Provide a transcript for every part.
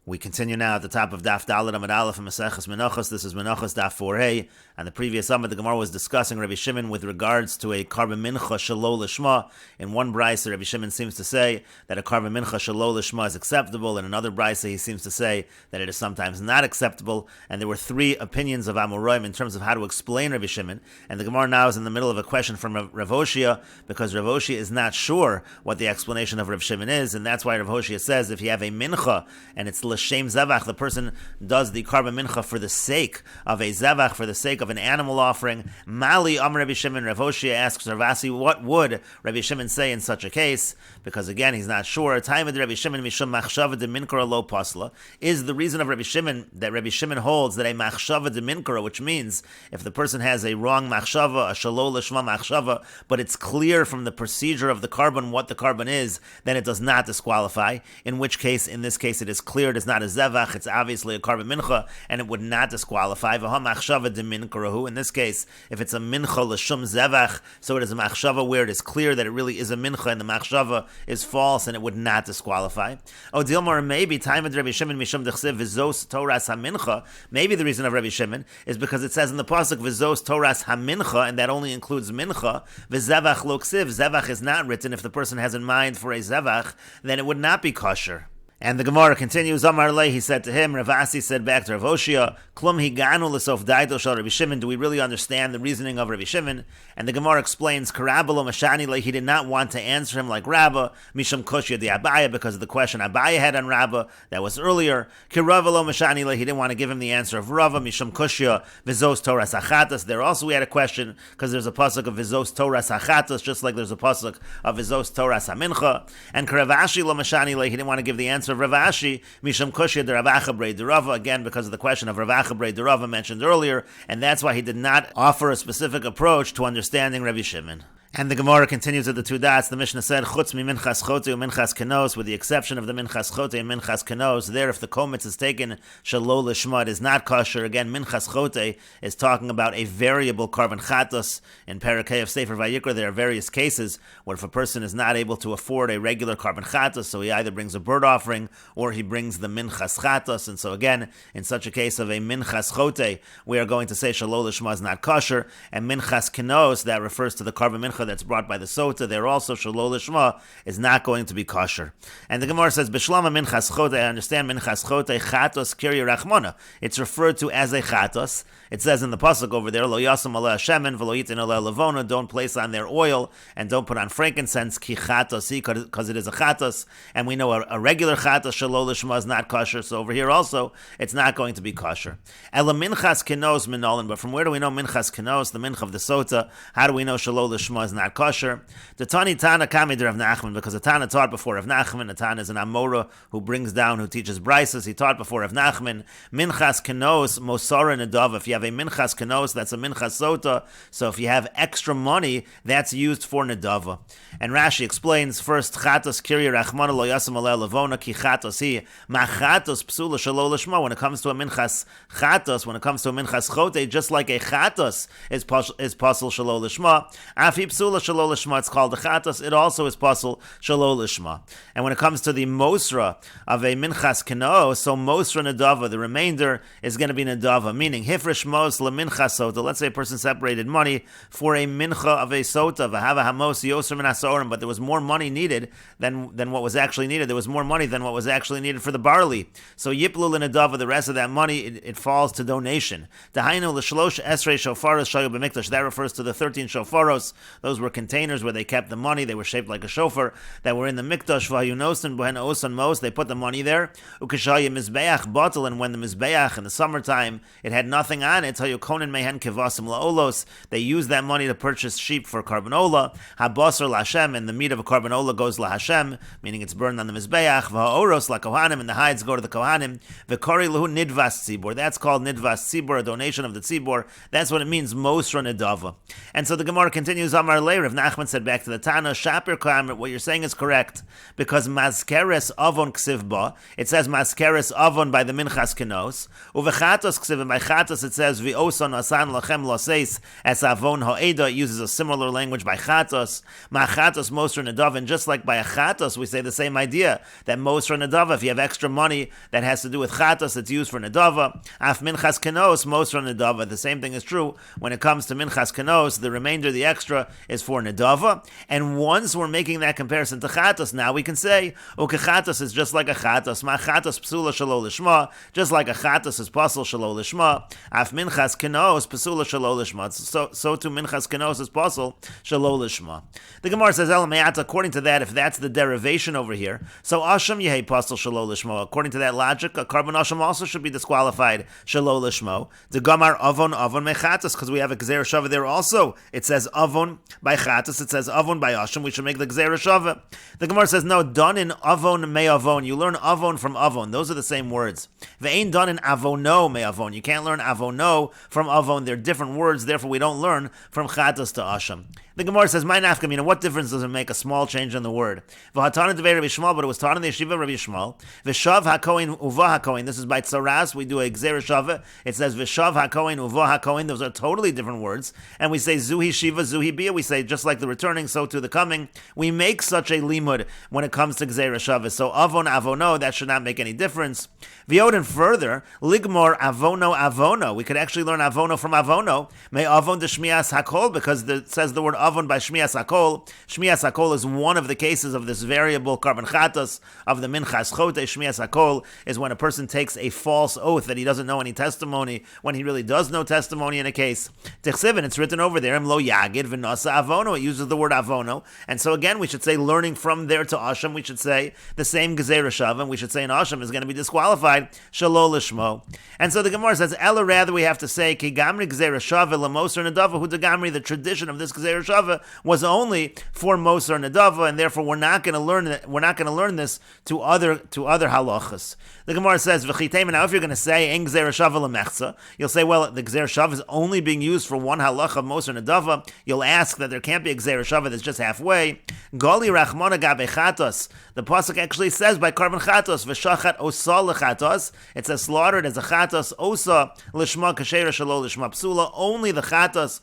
We continue now at the top of Daf Dalet Amud Aleph and Meseches Menachos. This is Menachos Daf 4a. And the previous Amud, the Gemara was discussing Rabbi Shimon with regards to a karban mincha shelo lishma. In one brisa, Rabbi Shimon seems to say that a karban mincha shelo lishma is acceptable. In another brisa, he seems to say that it is sometimes not acceptable. And there were three opinions of Amoraim in terms of how to explain Rabbi Shimon. And the Gemara now is in the middle of a question from Rav Hoshea, because Rav Hoshea is not sure what the explanation of Rav Shimon is. And that's why Rav Hoshea says if you have a mincha and it's l'shem zevach, the person does the karban mincha for the sake of a zevach, for the sake of an animal offering. Mali Amar Rabbi Shimon. Rav Hoshea asks Rav Asi, what would Rabbi Shimon say in such a case? Because again, he's not sure. Time of Rabbi Shimon mishum machshava de minkara lo pasla is the reason of Rabbi Shimon that Rabbi Shimon holds that a machshava de minkara, which means if the person has a wrong machshava, a shelo lishma machshava, but it's clear from the procedure of the karban what the karban is, then it does not disqualify. In which case, in this case, it is clear it is not a zevach, it's obviously a karban mincha, and it would not disqualify. In this case, if it's a mincha l'shum zevach, so it is a machshava where it is clear that it really is a mincha and the machshava is false, and it would not disqualify. Oh, Dilmar, maybe time of Rabbi Shimon mishum dechsev v'zos toras hamincha. Maybe the reason of Rabbi Shimon is because it says in the pasuk v'zos toras hamincha, and that only includes mincha. V'zevach lo ksiv. Zevach is not written. If the person has in mind for a zevach, then it would not be kosher. And the Gemara continues, Amar Lei, he said to him, Rav Asi said back to Rav Hoshea, Klum higanu l'sof daito shel Rabbi Shimon, do we really understand the reasoning of Rabbi Shimon? And the Gemara explains, Karabalo Mashani Lei, he did not want to answer him like Rabba, Misham Koshya de Abaya, because of the question Abaya had on Rabba, that was earlier. Kiravalo Mashani Lei, he didn't want to give him the answer of Rava, Misham Koshya, Vizos Torah Sachatas. There also we had a question, because there's a pasuk of Vizos Torah Sachatas, just like there's a pasuk of Vizos Torah Samincha. And Karavashi Lo Mashani Lei, he didn't want to give the answer of Rav Ashi, Misham Kushya de Rav Achabrei de Rava, again because of the question of Rav Achabrei de Rava mentioned earlier, and that's why he did not offer a specific approach to understanding Rabbi Shimon. And the Gemara continues at the two dots. The Mishnah said, Chutz mi minchas chote u minchas kenos, with the exception of the minchas chote and minchas kenos. There, if the kometz is taken shelo lishma, it is not kosher. Again, minchas chote is talking about a variable karban chatos. In Parakeh of Sefer Vayikra, there are various cases where if a person is not able to afford a regular karban chatos, so he either brings a bird offering or he brings the minchas chatos. And so again, in such a case of a minchas chote, we are going to say shelo lishma is not kosher. And minchas kenos, that refers to the karban mincha that's brought by the sota, there also shelo lishma is not going to be kosher. And the Gemara says, B'shlama minchas chote, I understand minchas chote, chatos kirya rachmona. It's referred to as a chatos. It says in the pasuk over there, Lo yasam aleh shemen v'lo yitin aleh levona, don't place on their oil and don't put on frankincense, ki chatosi, because it is a chatos. And we know a regular chatos shelo lishma is not kosher, so over here also, it's not going to be kosher. Ela minchas kenos minolin, but from where do we know minchas kenos, the mincha of the sota? How do we know shelo lishma is not kosher? The Tani Tana Kami de Rav Nachman, because the Tana taught before Rav Nachman. The Tana is an Amora who brings down, who teaches brises. He taught before Rav Nachman. Minchas kenos mosara nedava. If you have a minchas kenos, that's a minchas sota. So if you have extra money, that's used for nedava. And Rashi explains first, chatos kirya rachmana lo yasam aleh levona ki chatos hi machatos psula shelo lishma. When it comes to a minchas chatos, when it comes to a minchas chote, just like a chatos is pasul shelo lishma, afi psula shelo lishma, it's called a chatos, it also is pasul shelo lishma. And when it comes to the mosra of a minchas kenos, so mosra nedava, the remainder is going to be nedava, meaning hifresh mos le minchas sota. Let's say a person separated money for a mincha of a sota, v'hava hamos yoser min hasorim, but there was more money needed than what was actually needed. There was more money than what was actually needed for the barley. So yiplu le nedava, the rest of that money, it falls to donation. Dahainu l'shlosh esrei shofaros shayu b'mikdash, that refers to the 13 shofaros. Those were containers where they kept the money. They were shaped like a shofar that were in the mikdash. V'hayunosin b'hen osan mos, they put the money there. Ukeshaya mizbeach batel, and when the mizbeach in the summertime it had nothing on it, hayukonin mehen kevasim laolos, they used that money to purchase sheep for karbanola. Habasar laHashem, and the meat of a karbanola goes laHashem, meaning it's burned on the mizbeach. V'haoros lakohanim, and the hides go to the kohanim. V'kori lahu nidvas tzibor, that's called nidvas tzibor, a donation of the tzibor. That's what it means, mosra nedava. And so the Gemara continues, Amar Amar Lei, Rav Nachman said back to the Tana, Shapir Ka'amr, what you're saying is correct, because Maskeres Avon Ksiv Ba, it says Maskeres Avon by the Minchas Kenos, Uvechatos Ksiv, and by Chatos it says V'oson Asan Lachem Loseis Es Avon Ha'eda, it uses a similar language by Chatos, Ma'chatos Mosra Nadav, and just like by a Chatos, we say the same idea, that Mosra Nadava, if you have extra money that has to do with Chatos, it's used for Nadava, Af Minchas Kenos, Mosra Nadava, the same thing is true when it comes to Minchas Kenos, the remainder, the extra, is for Nadava, and once we're making that comparison to Chatos, now we can say, Ukechatos is just like a Chatos, Ma Chatos Psula Shalo Lishma, just like a Chatos is Pasal Shalo Lishma, Af Minchas Kenos Psula Shalo Lishma, so too Minchas Kenos is Pasal Shalo Lishma. The Gemara says, Elamayat, according to that, if that's the derivation over here, so Asham Yehi Pasal Shalo Lishma, according to that logic, a carbon Asham also should be disqualified Shalo Lishmo. The Gamar Avon Mechatos, because we have a Gzer Shava there also. It says Avon by Chatos, it says Avon by Asham, we should make the Gzer Shava. The Gemara says, no, done in Avon me Avon. You learn Avon from Avon. Those are the same words. Ve'ain done in Avono me Avon. You can't learn Avono from Avon. They're different words, therefore we don't learn from Chatos to Asham. The Gemara says, "My nafkamina, what difference does it make a small change in the word?" V'hatana devei Rabbi Shmuel, but it was taught in the yeshiva of Rabbi Shmuel. V'shav hakoin uva hakoin. This is by tzaras. We do a gzer shava. It says v'shav hakoin uva hakoin. Those are totally different words. And we say zuhi shiva, zuhi bia. We say just like the returning, so to the coming. We make such a limud when it comes to gzer shava. So avon avono, that should not make any difference. V'yoden further, ligmor avono avono. We could actually learn avono from avono. May avon de shmias hakol, because it says the word avon by shmias hakol. Shmias hakol is one of the cases of this variable carbon chatas of the minchas chote. Shmias hakol is when a person takes a false oath that he doesn't know any testimony when he really does know testimony in a case. Tichsiv, and it's written over there, im lo yagid v'nasa avono. It uses the word avono, and so again we should say learning from there to asham. We should say the same gezerah shav, and we should say an asham is going to be disqualified shalol lishmo. And so the Gemara says, ella, rather we have to say ki gamri gezerah shav lamoser nadava hu degamri. The tradition of this gezerah shav was only for Moser Nadava, and therefore we're not going to learn it. We're not going to learn this to other halachas. The Gemara says, "V'chitayim." Now, if you're going to say "En gzer shava lemechza," you'll say, "Well, the gzer shava is only being used for one halacha of Moser Nadava." You'll ask that there can't be a gzer shava that's just halfway. Gali rachmona gabe chatos. The pasuk actually says by carbon chatos, "V'shachat osa lechatos." It says slaughtered as a chatos osa lishma kasher shelo lishma psula. Only the chatos.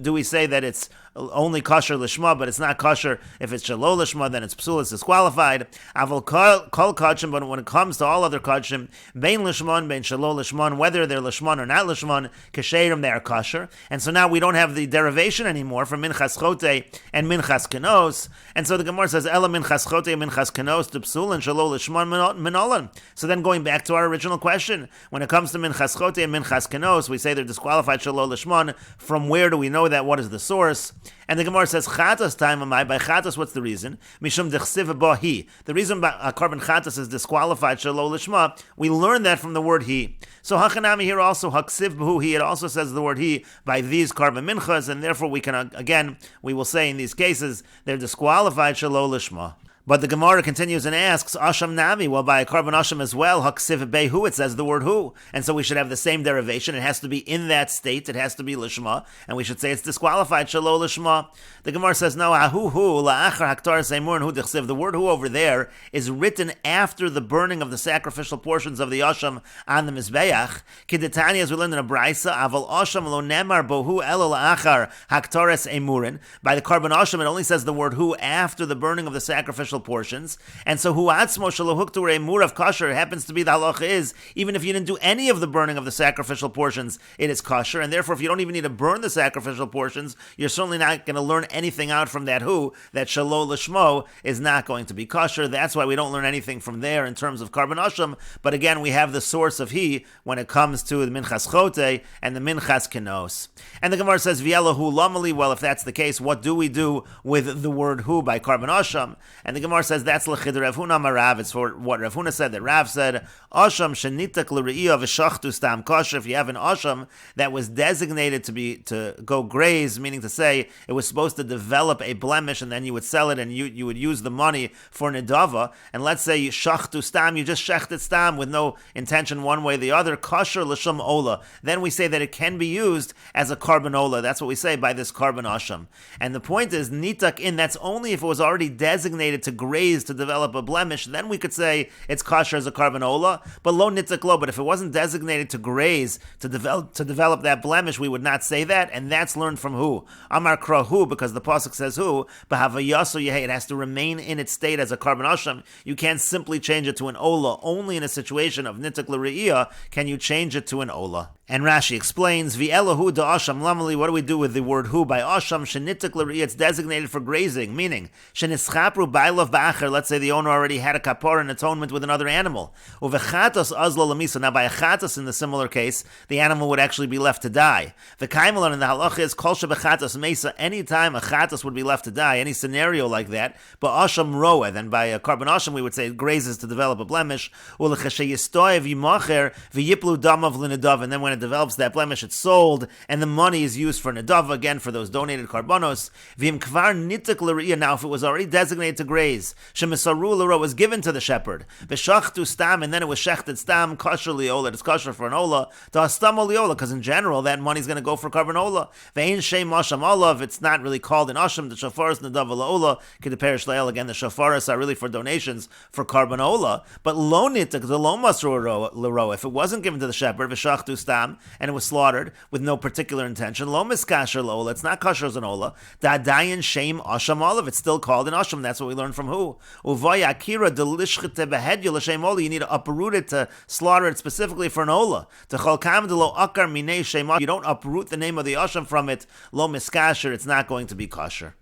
Do we say that it's only kosher lishma, but it's not kosher if it's shelo lishma, then it's psul, it's disqualified. Avol kol kachim, but when it comes to all other kachim, bein lishman, bein shelo lishman, whether they're lishman or not lishman, kasherim, they are kosher. And so now we don't have the derivation anymore from minchas chote and minchas kenos. And so the Gemara says, ela minchas chote and minchas kenos to psul and shelo lishman minolan. So then going back to our original question, when it comes to minchas chote and minchas kenos, we say they're disqualified shelo lishman. From where do we know that? What is the source? And the Gemara says, chatas time amai. By chatas, what's the reason? Mishum dechsiv bahi. The reason carbon chatas is disqualified shelo lishma, we learn that from the word he. So hachanami here also, haksiv bahu he, it also says the word he by these carbon minchas, and therefore we can, again, we will say in these cases, they're disqualified shelo lishma. But the Gemara continues and asks, Asham Nami, well, by a carbon Asham as well, Haksiv Behu, it says the word who. And so we should have the same derivation. It has to be in that state. It has to be Lishma. And we should say it's disqualified, Shalo Lishma. The Gemara says, no, Ahu hu, La'achar Haktar Seimur, and hu Dichsiv. The word who over there is written after the burning of the sacrificial portions of the Asham on the Mizbeach. Kidetani, as we learned in a Braisa, Aval Asham lo nemar bohu elo la'achar Haktares Emurin. By the carbon Asham, it only says the word who after the burning of the sacrificial portions, and so huatzmo shalohuktur murav kosher happens to be the halacha is even if you didn't do any of the burning of the sacrificial portions, it is kosher, and therefore if you don't even need to burn the sacrificial portions, you're certainly not going to learn anything out from that that shalo lishmo is not going to be kosher. That's why we don't learn anything from there in terms of carbon asham. But again, we have the source of he when it comes to the minchas chote and the minchas kenos. And the Gemara says v'yelahu lamali. Well, if that's the case, what do we do with the word who by carbon asham? And the Gemara says that's l'chid Rav Huna Marav. It's for what Rav Huna said, that Rav said, Asham shenitak l're'iyah v'shachtu stam kosher. If you have an asham that was designated to go graze, meaning to say it was supposed to develop a blemish and then you would sell it and you would use the money for nedava, and let's say you shachtu stam, you just shechted stam with no intention one way or the other, kosher l'shum ola. Then we say that it can be used as a carbon ola. That's what we say by this carbon asham. And the point is, nitak in, that's only if it was already designated to graze to develop a blemish, then we could say it's kosher as a carbon ola, but lo nitak lo. But if it wasn't designated to graze to develop that blemish, we would not say that, and that's learned from who? Amar krahu, because the pasuk says who, b'havayaso yehei, it has to remain in its state as a carbon asham. You can't simply change it to an ola. Only in a situation of nitak l're'iyah can you change it to an ola. And Rashi explains, V'elahu da asham lamali, what do we do with the word hu? By asham, shenitak l're'iyah, it's designated for grazing, meaning, shenischapru ba'alav ba'acher, let's say the owner already had a kapor, an atonement with another animal. Uvechatos azlo lamisa, now by a chatos in the similar case, the animal would actually be left to die. The kaimelon in the halacha is, kol shebechatos mesa, any time a chatos would be left to die, any scenario like that, but asham roeh, then by a carbon asham we would say it grazes to develop a blemish, ulechasheyistoy v'yimacher v'yiplu damav l'nedav, and then when it develops that blemish, it's sold, and the money is used for nedava, again for those donated karbonos. V'im kvar nitak l're'iyah, now if it was already designated to graze, shemisaru l'ro, was given to the shepherd, v'shachtu stam, and then it was shechted stam, kosher li'ola, it's kosher for an ola, ta'astam li'ola, because in general that money's going to go for carbon ola. V'ein shem asham olav, it's not really called an asham, the shofaris nedava la'ola, k'deperish le'el, again the shofaris are really for donations for carbon ola, but lo nitak, the lo masru l'ro, if it wasn't given to the shepherd, v'shachtu stam, and it was slaughtered with no particular intention, lo miskasher lola, it's not kosher as an ola, da'adayin shem asham olav, it's still called an asham. That's what we learned from who? Uvaya akira delishchete behedya l'shem ola, you need to uproot it to slaughter it specifically for an ola. Techol kam de lo akar minei shem, you don't uproot the name of the asham from it, lo miskasher, it's not going to be kosher.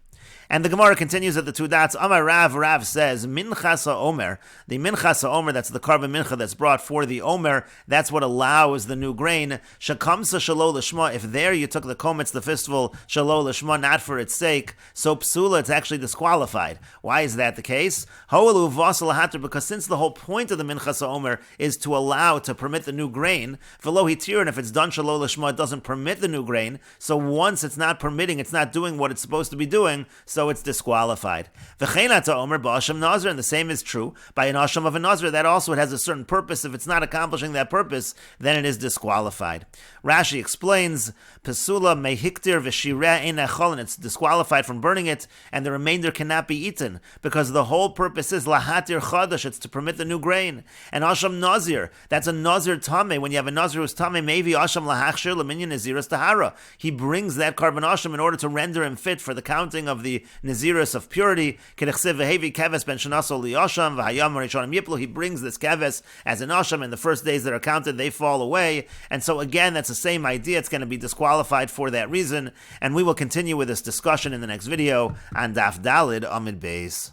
And the Gemara continues at the two dots. Amar Rav, Rav says, Minchas ha'omer, the Minchas ha'omer, that's the carbon mincha that's brought for the omer, that's what allows the new grain. Shekamsa shalo l'shma, if there you took the kometz, the festival, shalo l'shma, not for its sake, so psula, it's actually disqualified. Why is that the case? Ho'elu v'asal hater, because since the whole point of the Minchas ha'omer is to allow, to permit the new grain, v'lo hitir, and if it's done shalo l'shma, it doesn't permit the new grain, so once it's not permitting, it's not doing what it's supposed to be doing, so it's disqualified. V'cheinat ha'omer ba'asham nazir, and the same is true by an asham of a nazir. That also, it has a certain purpose. If it's not accomplishing that purpose, then it is disqualified. Rashi explains, pesula mehiktir v'shireh ein echol, and it's disqualified from burning it, and the remainder cannot be eaten, because the whole purpose is lahatir chadash, it's to permit the new grain. And asham nazir, that's a nazir tameh. When you have a nazir who's tameh, maybe asham lahachshir leminyan naziras tahara. He brings that carbon asham in order to render him fit for the counting of the Naziris of purity. He brings this keves as an asham, and the first days that are counted, they fall away. And so again, that's the same idea. It's going to be disqualified for that reason. And we will continue with this discussion in the next video on Daf Dalid Amid Beis.